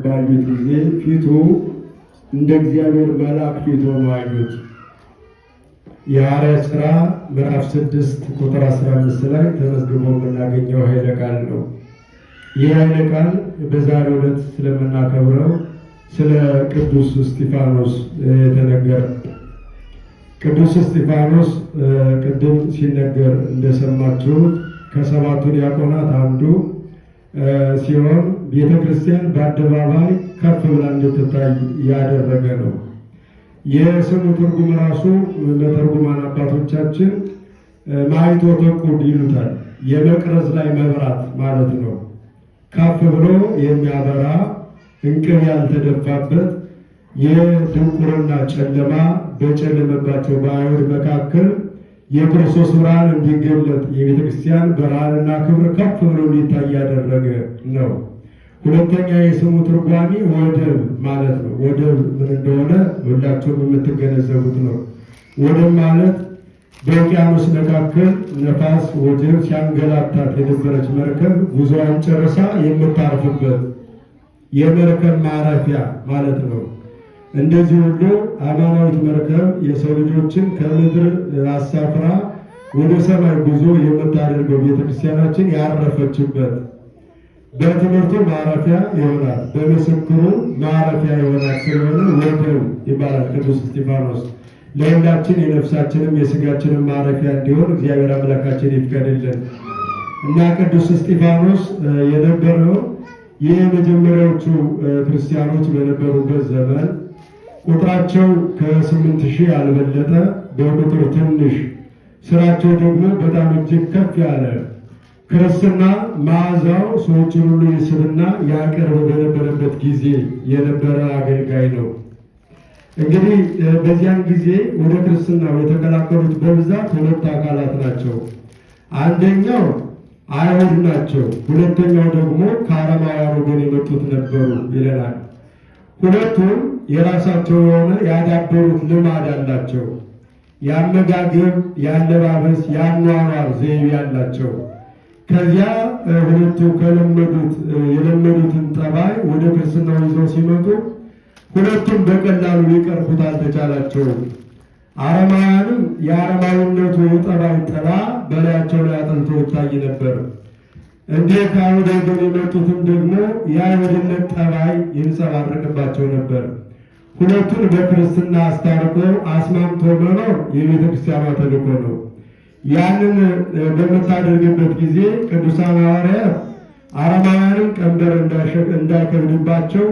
ባዩት ጊዜ ፊቱ እንደ እግዚአብሔር መልአክ ፊት ሆኖ አዩት። የሐዋርያት ሥራ ምዕራፍ 6 ቁጥር 15 ላይ ተመዝግቦ የምናገኘው ኃይለ ቃል ነው። ይህ ኃይለ ቃል በዛሬው ዕለት ስለምናከብረው ስለ ቅዱስ እስጢፋኖስ የተነገረ። ቅዱስ እስጢፋኖስ ቅድም ሲነገር እንደሰማችሁት ከሰባቱ ዲያቆናት አንዱ ሲሆን ቤተ ክርስቲያን በአደባባይ ከፍ ብላ እንድትታይ ያደረገ ነው። የስሙ ትርጉም ራሱ ለተርጉማን አባቶቻችን ማኅቶተ ቁድ ይሉታል። የመቅረዝ ላይ መብራት ማለት ነው። ከፍ ብሎ የሚያበራ እንቅብ ያልተደፋበት የድንቁርና ጨለማ በጨለመባቸው በአይሁድ መካከል የክርስቶስ ብርሃን እንዲገለጥ የቤተ ክርስቲያን ብርሃንና ክብር ከፍ ብሎ እንዲታይ ያደረገ ነው። ሁለተኛ የስሙ ትርጓሜ ወደብ ማለት ነው። ወደብ ምን እንደሆነ ሁላችሁም የምትገነዘቡት ነው። ወደብ ማለት በውቅያኖስ መካከል ነፋስ ወጀብ ሲያንገላታት የነበረች መርከብ ጉዞዋን ጨርሳ የምታርፍበት የመርከብ ማረፊያ ማለት ነው። እንደዚህ ሁሉ አማናዊት መርከብ የሰው ልጆችን ከምድር አሳፍራ ወደ ሰማይ ጉዞ የምታደርገው ቤተክርስቲያናችን ያረፈችበት በትምህርቱ ማረፊያ ይሆናል፣ በምስክሩ ማረፊያ ይሆናል ስለሆነ ወደብ ይባላል። ቅዱስ እስጢፋኖስ ለሁላችን የነፍሳችንም የስጋችንም ማረፊያ እንዲሆን እግዚአብሔር አምላካችን ይፍቀድልን እና ቅዱስ እስጢፋኖስ የነበረው የመጀመሪያዎቹ ክርስቲያኖች በነበሩበት ዘመን ቁጥራቸው ከ8,000 ያልበለጠ በቁጥር ትንሽ፣ ስራቸው ደግሞ በጣም እጅግ ከፍ ያለ ክርስትና መዓዛው ሰዎችን ሁሉ ይስብና ያቀርብ በነበረበት ጊዜ የነበረ አገልጋይ ነው። እንግዲህ በዚያን ጊዜ ወደ ክርስትናው የተቀላቀሉት በብዛት ሁለት አካላት ናቸው። አንደኛው አይሁድ ናቸው፣ ሁለተኛው ደግሞ ከአረማውያን ወገን የመጡት ነበሩ ይለናል። ሁለቱም የራሳቸው የሆነ ያዳበሩት ልማድ አላቸው። የአመጋገብ፣ የአለባበስ፣ የአኗኗር ዘይቤ ያላቸው። ከዚያ ሁለቱ የለመዱትን ጠባይ ወደ ክርስትናው ይዘው ሲመጡ ሁለቱም በቀላሉ ሊቀርፉት አልተቻላቸውም። አረማውያንም የአረማዊነቱ የጠባይ ጥላ በላያቸው ላይ አጥልቶ ይታይ ነበር። እንዲህ ከአይሁድ ወገን የመጡትም ደግሞ የአይሁድነት ጠባይ ይንጸባረቅባቸው ነበር። ሁለቱን በክርስትና አስታርቆ አስማምቶ መኖር የቤተ ክርስቲያኗ ተልእኮ ነው። ያንን በምታደርግበት ጊዜ ቅዱሳን ሐዋርያት አረማውያንም ቀንበር እንዳይከብድባቸው